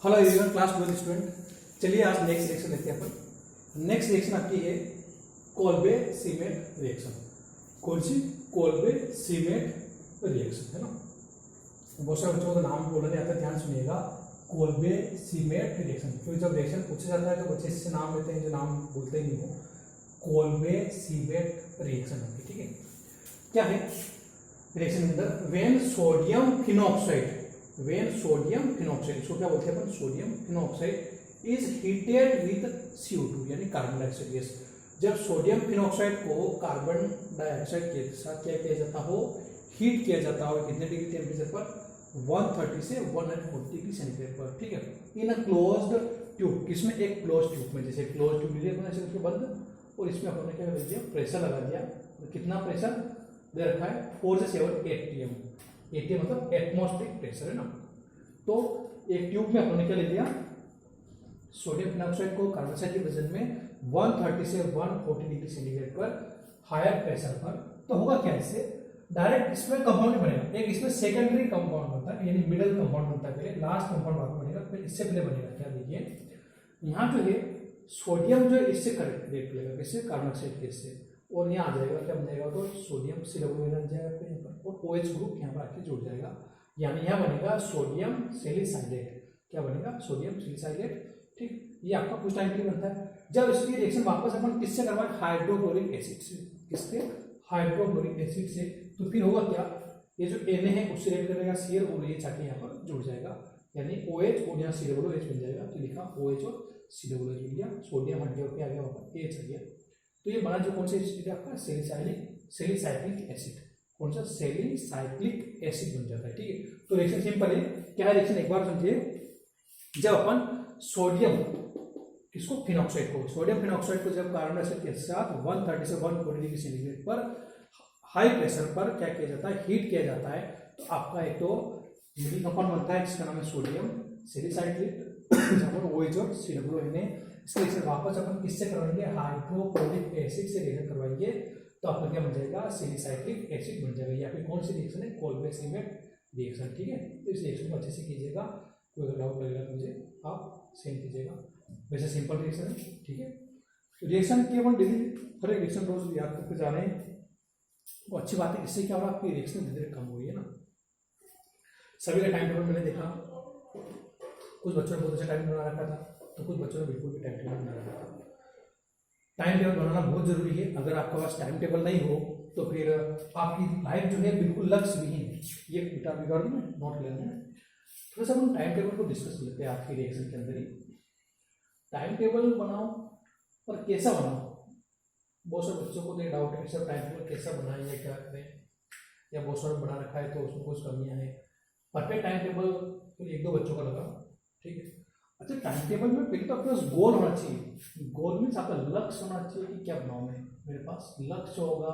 Hello everyone, class 12 student. चलिए आज next reaction देखते हैं अपन। नेक्स्ट रिएक्शन आपकी है कोल्बे सीमेंट रिएक्शन। कौन सी? कोल्बे सीमेंट रिएक्शन, है ना। बहुत सारे बच्चों का नाम बोलने नहीं आता, ध्यान सुनिएगा। कोल्बे सीमेंट रिएक्शन, क्योंकि जब रिएक्शन पूछा जाता है तो बच्चे इससे नाम लेते हैं जो नाम बोलते ही नहीं हो। कोल्बे सीमेंट रिएक्शन होगी, ठीक है। क्या है रिएक्शन के अंदर? वेन सोडियम फिनॉक्साइड, इसको क्या बोलते हैं अपन? Sodium phenoxide is heated with CO2 यानी कार्बन डाइऑक्साइड गैस। जब सोडियम फिनॉक्साइड को कार्बन डाइऑक्साइड के साथ क्या किया जाता हो? हीट किया जाता हो। कितने डिग्री टेम्परेचर पर? 130 से 140 डिग्री सेंटीग्रेड पर, ठीक है। इन अ क्लोज्ड ट्यूब, किसमें? एक क्लोज ट्यूब में। जैसे क्लोज ट्यूब लीजिए अपने से बंद, और इसमें अपने क्या कर दिया? प्रेशर लगा दिया। कितना प्रेशर दे रखा है? 4 से 7 ATM। ATM मतलब एटमॉस्फेरिक प्रेशर, है ना। तो एक ट्यूब में अपने क्या ले लिया? सोडियम फिनॉक्साइड को कार्बन डाइऑक्साइड के प्रेजेंस में 130 से 140 डिग्री सेंटीग्रेड पर हायर प्रेशर पर। तो होगा क्या इससे? डायरेक्ट इसमें कंपाउंड बनेगा। एक इसमें सेकेंडरी कंपाउंड बनता है, यानी मिडिल कंपाउंड बनता है। पहले लास्ट कंपाउंड बाद में बनेगा, फिर इससे पहले बनेगा क्या? देखिए यहाँ जो है सोडियम जो है इससे करेक्ट लेगा, इससे कार्बन डाइऑक्साइड गैस से, और यहाँ आ जाएगा क्या बन जाएगा? तो सोडियम COO बन जाएगा फिर यहाँ पर, और OH ग्रुप यहाँ पर आके जुड़ जाएगा। यानी यहाँ बनेगा सोडियम सैलिसाइलेट। क्या बनेगा? सोडियम सैलिसाइलेट, ठीक। ये आपका कुछ टाइम के लिए बनता है। जब इसकी रिएक्शन वापस अपन किससे करवाएं? हाइड्रोक्लोरिक एसिड से। किससे? हाइड्रोक्लोरिक एसिड से। तो फिर होगा क्या? ये जो Na है उससे रिएक्ट करेगा Cl, और ये जाके यहाँ पर जुड़ जाएगा, यानी OH और यहाँ COOH बन जाएगा। तो लिखा OH और COOH बन गया। सोडियम हट गया, आ गया वहाँ पर H आ गया। तो ये बना जो कौन सा एसिड है आपका? Salicylic acid. कौन सा? सैलिसाइक्लिक एसिड बन जाता है, ठीक है। तो रिएक्शन सिंपल है। क्या है रिएक्शन? एक बार समझिए। जब अपन सोडियम किसको? फिनॉक्साइड को, सोडियम फिनॉक्साइड को जब कार्बन डाइऑक्साइड के साथ 130 से 140 डिग्री सेंटीग्रेड पर हाई प्रेशर पर क्या किया जाता है? हीट किया जाता है। तो आपका एक तो मिडिल कंपाउंड बनता है जिसका नाम है सोडियम सैलिसाइलेट, OH और COO है। इसके रिएक्शन वापस अपन किससे करवाएंगे? हाइड्रोक्लोरिक एसिड से रिएक्शन करवाएंगे। तो आपका क्या बन जाएगा? सैलिसाइक्लिक एसिड बन जाएगा। या फिर कौन सी रिएक्शन है? कोल्बे सीमेंट रिएक्शन, ठीक है। तो इस रिएक्शन को अच्छे से कीजिएगा। कोई अगर डाउट लगेगा तो मुझे आप सेंड कीजिएगा। वैसे सिंपल रिएक्शन है, ठीक है। रिएक्शन की अपन डेली हर एक रिएक्शन रोज याद करके जा रहे हैं, वो अच्छी बात है। इससे क्या होगा? आपकी रिएक्शन धीरे धीरे कम हुई है ना। सभी का टाइम टेबल मैंने देखा, कुछ बच्चों ने बहुत अच्छा टाइम बना रखा था, तो कुछ बच्चों ने बिल्कुल भी टाइम टेबल बना रखा था। टाइम टेबल बनाना बहुत जरूरी है। अगर आपके पास टाइम टेबल नहीं हो तो फिर आपकी लाइफ जो है बिल्कुल लक्ष्य विहीन है। ये बेटा बिगाड़ दूँ, नोट लेना है। थोड़ा सा हम टाइम टेबल को डिस्कस करते हैं आपकी रिएक्शन के अंदर ही। टाइम टेबल बनाओ, और कैसा बनाओ? बहुत सारे बच्चों को तो डाउट है कि सर टाइम टेबल कैसा बनाएं या क्या करें, या बहुत सारा बना रखा है तो उसमें कुछ कमियां हैं। परफेक्ट टाइम टेबल तो एक दो बच्चों का लगा, ठीक है। अच्छा, टाइम टेबल में पहले तो अपने पास गोल होना चाहिए। गोल मीन्स आपका लक्ष्य होना चाहिए कि क्या बनाऊं मैं। मेरे पास लक्ष्य होगा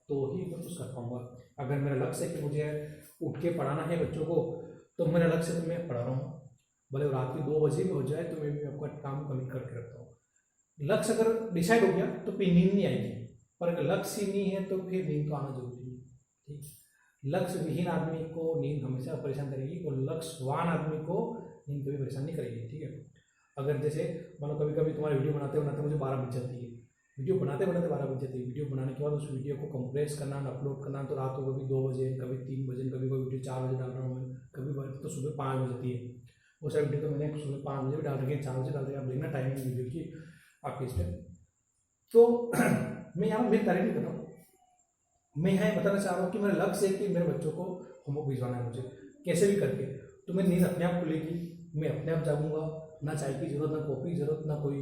तो ही मैं कुछ कर पाऊंगा। अगर मेरा लक्ष्य है कि मुझे उठ के पढ़ाना है बच्चों को, तो मेरा लक्ष्य है तो मैं पढ़ा रहा हूँ, भले रात के 2 बजे भी हो जाए तो मैं भी आपका काम कमिट करके रखता हूँ। लक्ष्य अगर डिसाइड हो गया तो फिर नींद नहीं आएगी, पर अगर लक्ष्य ही नहीं है तो फिर नींद तो आना जरूरी है, ठीक। लक्ष्य विहीन आदमी को नींद हमेशा परेशान करेगी, और लक्ष्यवान आदमी को नींद कभी परेशान नहीं करेगी, ठीक है। अगर जैसे मानो कभी कभी तुम्हारी वीडियो बनाते बनाते मुझे 12 बज जाती है, वीडियो बनाते बनाते 12 बज जाती है। वीडियो बनाने के बाद उस वीडियो को कंप्रेस करना, अपलोड करना, तो रात को कभी 2 बजे, कभी 3 बजे, कभी कोई वीडियो 4 बजे डाल रहा हूँ मैं, कभी तो सुबह 5 बज जाती है। वो सारी वीडियो तो मैंने सुबह 5 बजे भी डाल रखी है, 4 बजे डाल रही है। आप देखना टाइमिंग वीडियो की आपके इस पर। तो मैं यहाँ मेरी तारीफ नहीं कर रहा हूँ, मैं यहाँ बताना चाह रहा हूँ कि मेरा लक्ष्य है कि मेरे बच्चों को होमवर्क भिजवाना है मुझे कैसे भी करके। तो मेरी नींद अपने आप खुलेगी, मैं अपने आप जागूंगा, ना चाय की जरूरत, ना कॉफी की जरूरत, ना कोई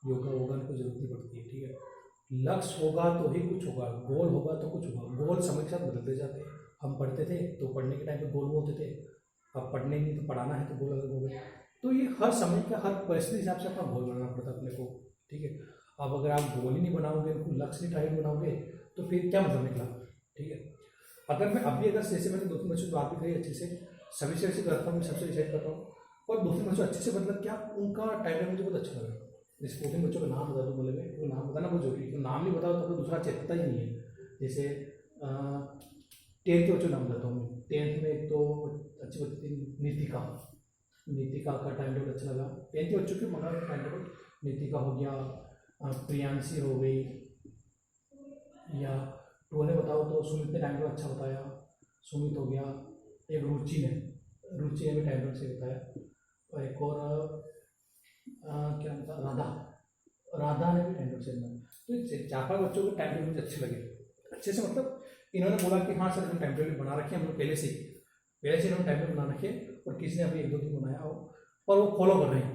योगा वोगा की जरूरत नहीं पड़ती है, ठीक है। लक्ष्य होगा तो ही कुछ होगा, गोल होगा तो कुछ होगा। गोल समय के साथ बदलते जाते हैं। हम पढ़ते थे तो पढ़ने के टाइम पे गोल होते थे, अब पढ़ने नहीं तो पढ़ाना है तो गोल अलग हो गए। तो ये हर समय का, हर परिस्थिति हिसाब से अपना गोल बनाना पड़ता है अपने को, ठीक है। अब अगर आप गोल ही नहीं बनाओगे, लक्ष्य नहीं टाइट बनाओगे, तो फिर क्या मतलब निकला, ठीक है। अगर मैं अभी जैसे मैंने 2-3 बच्चों से बात भी करी अच्छे से, सभी से ऐसे करता हूँ, मैं सबसे डिसाइड करता हूँ, और 2-3 बच्चों अच्छे से मतलब क्या उनका टाइम मुझे बहुत अच्छा लगा। जैसे 2-3 बच्चों का नाम बता दूँ, बोले वो नाम बताना बहुत जरूरी है। तो नाम नहीं बताओ तो दूसरा चेतता ही नहीं है। जैसे 10th के बच्चों का नाम बताता हूँ मैं। 10th में एक तो अच्छी बच्ची थी नितिका, नीतिका का टाइम टेबल अच्छा लगा। 10th के बच्चों के मंगल का टाइम टेबल, नीतिका हो गया, प्रियांशी हो गई, या 12 बताओ तो सुमित ने टाइम टेबल अच्छा बताया, सुमित हो गया, एक रुचि ने भी टाइम टेबल से बताया, और एक और क्या था, राधा ने भी टाइम टेबल से बताया। तो 4-5 बच्चों के टाइम टेबल मुझे अच्छे लगे, अच्छे से मतलब इन्होंने बोला कि हाँ सर हम टाइम टेबल बना रखे, हम लोग पहले से इन्होंने टाइम टेबल बना रखे, और किसी ने अभी 1-2 दिन बनाया हो और वो फॉलो कर रहे हैं,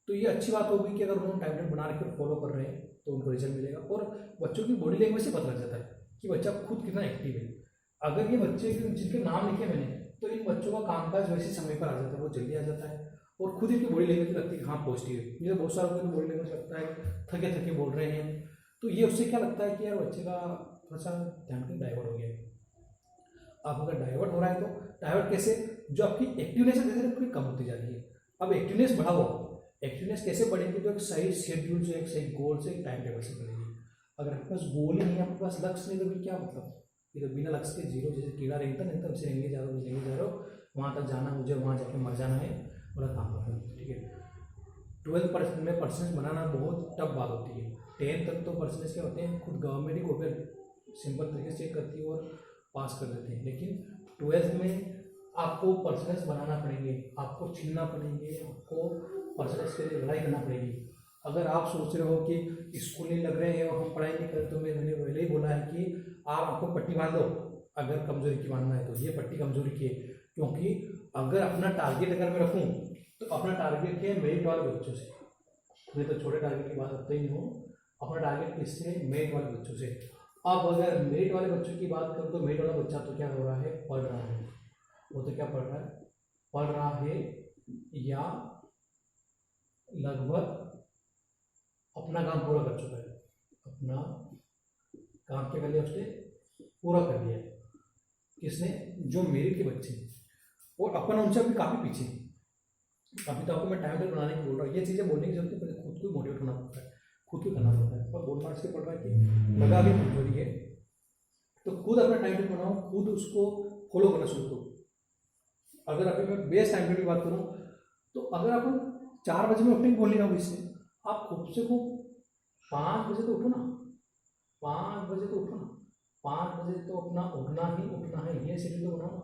तो ये अच्छी बात होगी कि अगर उन्होंने टाइम टेबल बना रखे और फॉलो कर रहे हैं तो उनको रिजल्ट मिलेगा। और बच्चों की बॉडी लैंग्वेज से पता लग जाता है कि बच्चा खुद कितना एक्टिव है। अगर ये बच्चे जिनके नाम लिखे मैंने, तो इन बच्चों का कामकाज वैसे समय पर आ जाता है, वो जल्दी आ जाता है, और खुद इनकी बॉडी लैंग्वेज लगती है हाँ पॉजिटिव है। मुझे बहुत सारे बॉडी लैंग्वेज लगता है थके थके बोल रहे हैं, तो ये उससे क्या लगता है कि यार बच्चे का थोड़ा सा ध्यान कहीं डाइवर्ट हो गया है। अब अगर डाइवर्ट हो रहा है तो डाइवर्ट कैसे, जो आपकी एक्टिवनेस है धीरे धीरे कम होती जा रही है, अब एक्टिवनेस बढ़ाओ। एक्टिवनेस कैसे बढ़ेगी, तो एक सही शेड्यूल से, एक सही गोल से, एक टाइम टेबल से बढ़ेगी। अगर आपके पास गोल ही नहीं है, आपके पास लक्ष्य नहीं, तो फिर क्या मतलब, ये तो बिना लक्ष्य के जीरो, जैसे कीड़ा रेंगता नहीं, तब से रेंगे जा रहे हो, वहाँ तक जाना, मुझे वहाँ जाके मर जाना है, बोला काम करना, ठीक है। 12% में परसेंटेज बनाना बहुत टफ बात होती है। 10th तक तो परसेंटेज क्या होते हैं, खुद गवर्नमेंट ही कॉपी सिंपल तरीके से चेक करती है और पास कर देते हैं, लेकिन 12th में आपको परसेंटेज बनाना पड़ेंगे, आपको छीनना पड़ेंगे, आपको परसेंटेज के लिए लड़ाई करना पड़ेगी। अगर आप सोच रहे हो कि स्कूल नहीं लग रहे हैं और हम पढ़ाई नहीं करें, तो मैंने पहले ही बोला है कि आप आपको पट्टी बांध दो, अगर कमजोरी की मानना है तो ये पट्टी कमजोरी की है। क्योंकि अगर अपना टारगेट अगर मैं रखूँ, तो अपना टारगेट है मेरिट वाले बच्चों से, मैं तो छोटे टारगेट की बात करते ही नहीं हूँ, अपना टारगेट किससे, मेरिट वाले बच्चों से। अब अगर मेरिट वाले बच्चों की बात करूँ, तो मेरिट वाला बच्चा तो क्या हो रहा है, पढ़ रहा है, वो तो क्या पढ़ रहा है या लगभग अपना काम पूरा कर चुका है, अपना काम क्या कर लिया उसने, पूरा कर लिया है। किसने, जो मेरिट के बच्चे हैं, और अपन उनसे अभी काफ़ी पीछे। अभी तो आपको मैं टाइम टेबल बनाने की बोल रहा हूँ, ये चीज़ें बोलने की जरूरत नहीं, खुद को मोटिवेट होना पड़ता है, खुद को करना पड़ता है। पर बोल मार्क्स के पढ़ रहा है कि लगा भी कमजोरी है, तो खुद अपना टाइम टेबल बनाओ, खुद उसको फॉलो करना शुरू करो। अगर अभी मैं बेस्ट टाइम टेबल की बात करूँ, तो अगर अपन 4 बजे में उठने की बोल रहा हूँ, इससे आप खूब से खूब 5 बजे तो उठो ना, 5 बजे तो उठो ना, 5 बजे तो अपना उठना है, ये शेड्यूल तो बनाओ।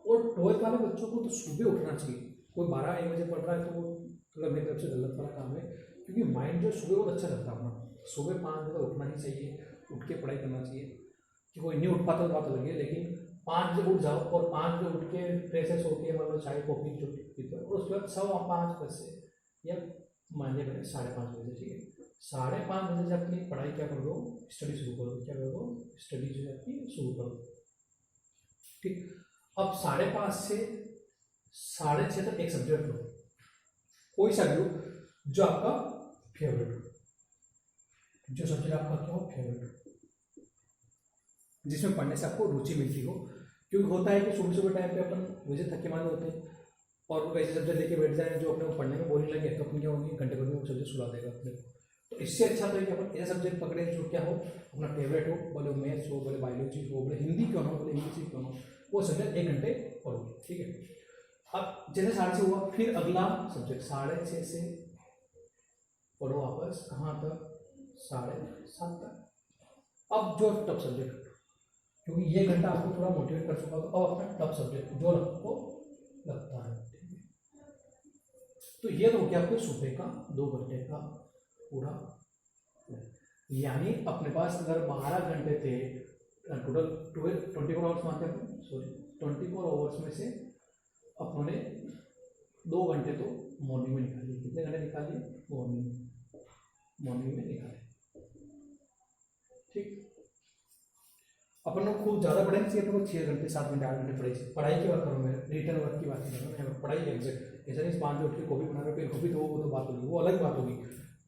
और 12th वाले बच्चों को तो सुबह उठना चाहिए। कोई 12-1 बजे पढ़ रहा है तो वो थोड़ा मेरी तरफ से गलत वाला काम है, क्योंकि माइंड जो सुबह बहुत अच्छा रहता है अपना, सुबह 5 बजे उठना ही चाहिए, उठ के पढ़ाई करना चाहिए। कि कोई नहीं उठ पाता तो बात अलग है, लेकिन 5 बजे उठ जाओ, और 5 बजे उठ के फ्रेश होके मतलब चाय कॉफी जो पीते हो, और उसके बाद 5:15 बजे या मानिए मैंने 5:30 बजे, ठीक है, 5:30 बजे से अपनी पढ़ाई क्या कर दो, स्टडी शुरू करो, क्या कर दो, स्टडी जो है अपनी शुरू करो, ठीक। अब 5:30 से 6:30 तक एक सब्जेक्ट लो, कोई सा भी जो आपका फेवरेट हो, जो सब्जेक्ट आपका क्या हो, फेवरेट हो, जिसमें पढ़ने से आपको रुचि मिलती हो। क्योंकि होता है कि सुबह सुबह टाइम पे अपन मुझे थके मांदे होते हैं, और वो ऐसे सब्जेक्ट लेके बैठ जाए जो अपने को पढ़ने में बोलने लगे, तो अपन क्या होंगे, घंटे भर में वो सब्जेक्ट सुला देगा अपने को। तो इससे अच्छा तो है कि अपन ऐसा सब्जेक्ट पकड़े जो क्या हो, अपना फेवरेट हो, बोले मैथ्स हो, बोले बायोलॉजी हो, बोले हिंदी क्यों ना, बोले इंग्लिश क्यों ना, वो सब्जेक्ट 1 घंटे पढ़ो, ठीक है। अब जैसे 6:30 से हुआ, फिर अगला सब्जेक्ट 6:30 से पढ़ो वापस, कहाँ तक, 7:30 तक। अब जो टफ सब्जेक्ट, क्योंकि ये घंटा आपको थोड़ा मोटिवेट कर चुका, तो अब अपना टफ सब्जेक्ट जो आपको लगता है, ठीक है। तो ये तो हो गया आपको सुबह का 2 घंटे का पूरा, यानी अपने पास अगर 12 घंटे थे, टोटल 24 आवर्स मानते हैं, सॉरी 24 आवर्स में से अपने 2 घंटे तो मॉर्निंग में निकालिए। कितने घंटे निकालिए, मॉर्निंग में निकालिए, ठीक। अपन लोग खूब ज़्यादा पढ़ाई चाहिए, तो 6 घंटे 7 घंटे 8 घंटे पढ़ाई की बात करूँ मैं, रिटर्न वर्क की बात नहीं कर रहा हूँ, पढ़ाई एग्जैक्ट ऐसा नहीं 5 बजे उठ के कॉपी बना रहे हो, कॉपी तो वो तो बात होगी, वो अलग बात होगी।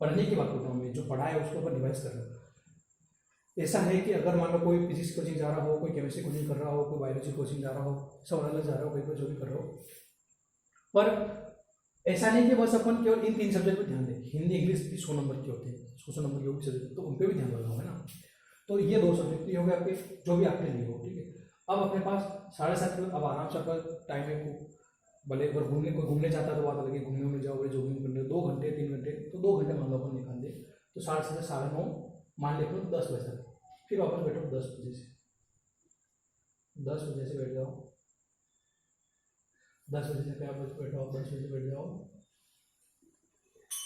पढ़ने की बात करता हूँ मैं, जो पढ़ा है उसको अपन रिवाइज कर रहा हूँ। ऐसा है कि अगर मान लो कोई फिजिक्स कोचिंग जा रहा हो, कोई केमिस्ट्री कोचिंग कर रहा हो, कोई बायोलॉजी कोचिंग जा रहा हो, सब अलग जा रहा हो, कोई कोई जो भी कर रहा हो, पर ऐसा नहीं कि बस अपन केवल इन 3 सब्जेक्ट पर ध्यान दें। हिंदी इंग्लिश भी 100 नंबर के होते हैं, 100 नंबर के भी सब्जेक्ट, तो उन पर भी ध्यान लगाओ, है ना। तो ये 2 सब्जेक्ट ये हो गए आपके, जो भी आपके लिए हो, ठीक है। अब अपने पास 7:30 बजे, अब आराम से आपका टाइम है, भले अगर घूमने जाता है तो बात अलग है, घूमने जाओ बोले जॉगिंग करने 2 घंटे 3 घंटे, तो 2 घंटे मान लो अपन निकाल दे, तो 7:30 से 9:30 मान लेते हो 10 बजे तक, फिर वापस बैठो 10 बजे से, 10 बजे से बैठ जाओ, 10 बजे से क्या बैठो, 10 बजे बैठ जाओ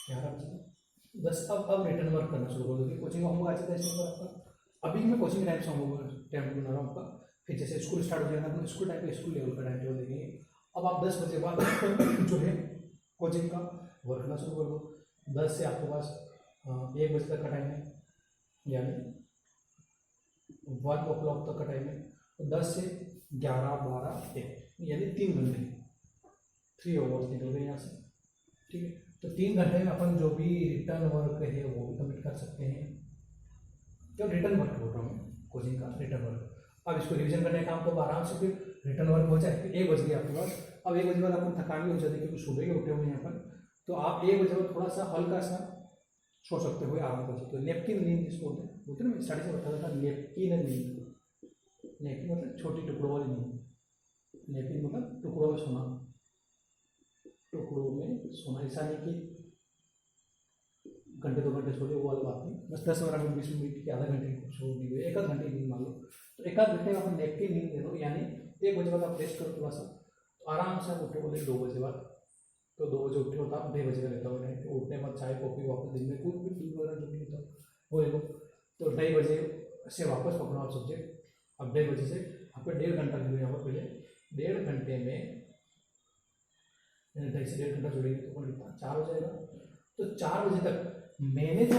11 बजे 10, अब रिटर्न वर्क करना शुरू कर दोगे। कोचिंग का होमवर्क आ जाता है इसमें आपका, अभी मैं कोचिंग टाइम से होमवर्क टाइम बना रहा हूँ आपका, फिर जैसे स्कूल स्टार्ट हो जाएगा तो स्कूल टाइम पे स्कूल लेवल का टाइम टेबल देंगे। अब आप 10 बजे बाद जो है कोचिंग का वर्क करना शुरू कर दो। 10 से आपके पास 1 बजे तक का टाइम है, यानी 1 o'clock तक का टाइम है, तो 10 से 11 12 1 यानी 3 घंटे, 3 आवर्स निकल गए यहाँ से, ठीक है। तो 3 घंटे में अपन जो भी रिटर्न वर्क है वो भी कम्प्लीट कर सकते हैं। जो रिटर्न वर्क बोल रहा हूँ कोचिंग का रिटर्न वर्क, अब इसको रिवीजन करने का काम तो आराम से फिर रिटर्न वर्क हो जाए। फिर 1 बज गया आपके पास, अब 1 बजे बाद अपन थकान भी हो जाती है क्योंकि सुबह ही उठे हुए हैं अपन, तो आप 1 बजे बाद थोड़ा सा हल्का सा सो सकते हो, आराम कर सकते हो। नेपकिन नींद जिसको बोलते हैं ना, स्टार्टिंग से बताया था नेपकिन नींद, नेपकिन मतलब छोटी टुकड़ों वाली नींद, नेपकिन मतलब टुकड़ों में सोना, टुकड़ों में सोना, ऐसा नहीं कि घंटे 2 घंटे सो वो वाला बात नहीं, बस 10-15 मिनट 20 मिनट की आधा घंटे सो नहीं हुए, 1 आध घंटे नींद मान लो, तो 1 आध घंटे अपन नेप की नींद दे दो, यानी 1 बजे बाद आप रेस्ट करो थोड़ा सा, तो आराम से आप उठे बोले 2 बजे बाद, तो 2 बजे उठे हो तो आप 2:30 बजे का लेता हो टाइम, तो उठने के बाद चाय कॉफी वापस दिन में कुछ भी दूध वगैरह जो भी होता वो ले लो, तो 2:30 बजे से वापस पकड़ो आप सब्जेक्ट। अब 2:30 बजे से आपको 1.5 घंटा मिले यहाँ पर, पहले 1.5 घंटे में 2.5 से 1.5 घंटा जोड़ेंगे तो अपन कितना 4 हो जाएगा। तो 4 बजे तक मैंने जो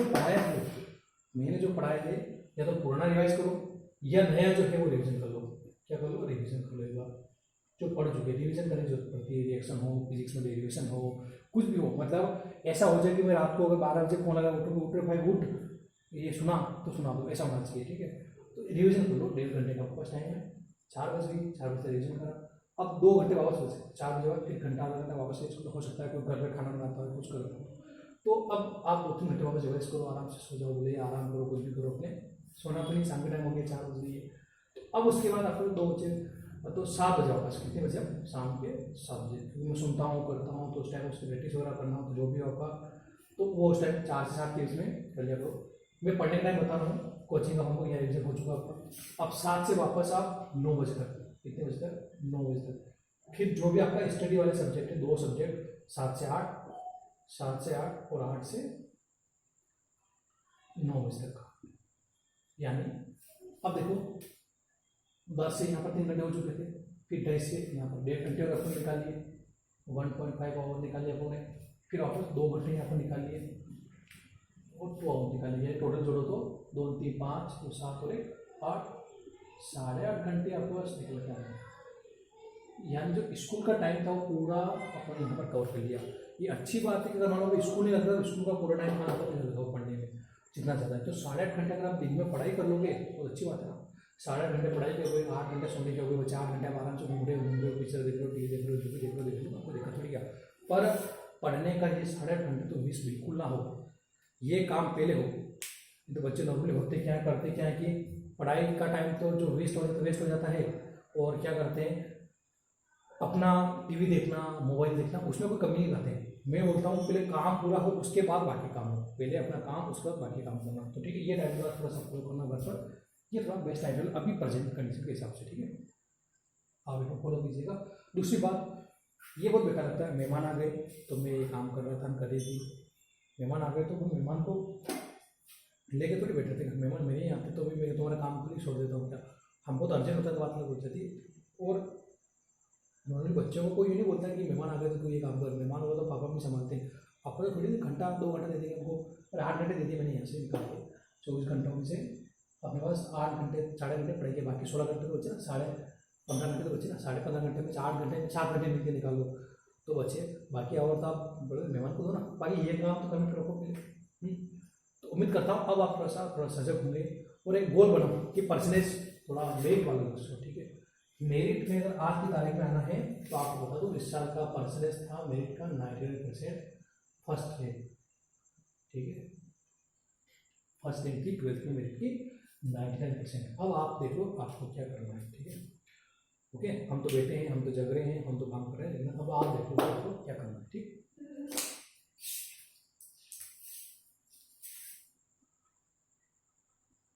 पढ़ाए थे या तो पुराना रिवाइज करो या नया जो है वो रिवीजन कर लो। क्या कर लो? रिवीजन कर लो एक बार, जो पढ़ चुके रिवीजन करने की जरूरत पड़ती है। रिएक्शन हो, फिजिक्स में डेरिवेशन हो, कुछ भी हो, मतलब ऐसा हो जाए कि मैं रात को अगर 12 बजे फोन लगा उठ भाई उठ, ये सुना तो सुना दो, ऐसा होना चाहिए, ठीक है। तो रिवीजन कर लो, 1.5 घंटे का पास टाइम है, 4 बज गई, 4 बजे रिवीजन करा, अब 2 घंटे वापस हो सकते, 4 बजे बाद 1 घंटा आधा घंटा वापस रेस्ट हो सकता है, कोई घर में खाना बनाता है कुछ करो, तो अब आप 2-3 घंटे वापस रिवाइज करो, आराम से सो जाओ, बोले आराम करो, कुछ भी करो, अपने सोना तो नहीं, शाम के टाइम हो गया 4 बज गई है। तो अब उसके बाद आपको 2 बजे तो 7 बजे वापस, कितने बजे? शाम के 7 बजे, क्योंकि मैं सुनता हूँ करता हूँ तो उस टाइम उसकी प्रैक्टिस वगैरह करना हो तो जो भी होगा तो वो उस टाइम 4 से 7 के इसमें कर लिया करो। मैं पढ़ने का टाइम बता रहा हूँ, कोचिंग का होमवर्क या रिविजन हो चुका आपका। अब 7 से वापस आप 9 बजे तक, कितने बजे तक? 9 बजे तक। फिर जो भी आपका स्टडी वाले सब्जेक्ट है, 2 सब्जेक्ट 7 से 8, 7 से 8 और 8 से 9 बजे तक, यानी अब देखो 10 से यहाँ पर 3 घंटे हो चुके थे, फिर 2:30 से यहाँ पर 1.5 घंटे और अपन निकाल लिए, 1.5 आवर निकाल लिया अपन ने, फिर वापस 2 घंटे यहाँ पर निकाल लिए और 2 आवर निकाल लिए, टोटल जोड़ो तो 2 3 5 तो 7 और 1 8, 8.5 घंटे आपके पास निकल के आए, यानी जो स्कूल का टाइम था वो पूरा अपन यहाँ पर कवर कर लिया। ये अच्छी बात है कि अगर मान लो स्कूल नहीं लगता तो स्कूल का पूरा टाइम खाना पर नहीं लगा पढ़ने में जितना ज़्यादा है, तो 8.5 घंटे अगर आप दिन में पढ़ाई कर लोगे तो अच्छी बात है ना। 8.5 घंटे पढ़ाई के हो गए, 8 घंटे सोने के हो गए, 4 घंटे आप आराम से घूम रहे हो, पिक्चर देख रहे हो, टीवी देख रहे हो, जो भी देख रहे हो, आपको दिक्कत थोड़ी क्या। पर पढ़ने का ये 8.5 घंटे तो मिस बिल्कुल ना हो, ये काम पहले हो। तो बच्चे नॉर्मली होते क्या करते क्या है कि पढ़ाई का टाइम तो जो वेस्ट हो जाता है, और क्या करते हैं अपना टीवी देखना, मोबाइल देखना, उसमें कोई कमी नहीं करते हैं। मैं बोलता हूँ पहले काम पूरा हो उसके बाद बाकी काम हो, पहले अपना काम उसके बाद बाकी काम करना। तो ठीक है, ये टाइम थोड़ा सा फॉलो करना घर पर, ये थोड़ा बेस्ट आइडियल अभी प्रेजेंट कंडीशन के हिसाब से, ठीक है, आप इसको फॉलो कीजिएगा। दूसरी बात, ये बहुत बेकार लगता है, मेहमान आ गए तो मैं ये काम कर रहा था, हम कर रही थी, मेहमान आ गए तो वो मेहमान को लेके थोड़ी बैठे थे, मेहमान मेरे ही आते तो भी मैं तुम्हारा काम को नहीं छोड़ देता हूँ क्या, हमको तो अर्जेंट होता है तो बात अलग हो जाती। और नॉर्मली बच्चों को कोई ये नहीं बोलता कि मेहमान आ गए तो कोई ये काम कर, मेहमान होगा तो पापा भी संभालते हैं, पापा तो थोड़ी घंटा 2 घंटा दे देंगे हमको, और 8 घंटे दे दिए मैंने यहाँ से निकाल के 24 घंटों में से अपने पास 8 घंटे 8.5 घंटे पढ़ेंगे, बाकी 16 घंटे तो बचे ना, 15.5 घंटे तो बचे ना, 15.5 घंटे में 8 घंटे 7 घंटे मिल के निकाल लो तो बचे, बाकी और तो आप बोले मेहमान को दो ना, बाकी ये काम तो कमिट रखो पहले। तो उम्मीद करता हूँ अब आप थोड़ा सजग होंगे और एक गोल बनाओ कि परसेंटेज थोड़ा मेरिट वाला दोस्तों, ठीक है। मेरिट में अगर आज की तारीख में आना है तो आपको बता दूँ इस साल का परसेंटेज था मेरिट का 99% फर्स्ट रैंक, ठीक है, फर्स्ट रैंक थी 12th में मेरिट की 99%। अब आप देख लो आपको क्या करना है, ठीक है, ओके। हम तो बैठे हैं, हम तो जग रहे हैं, हम तो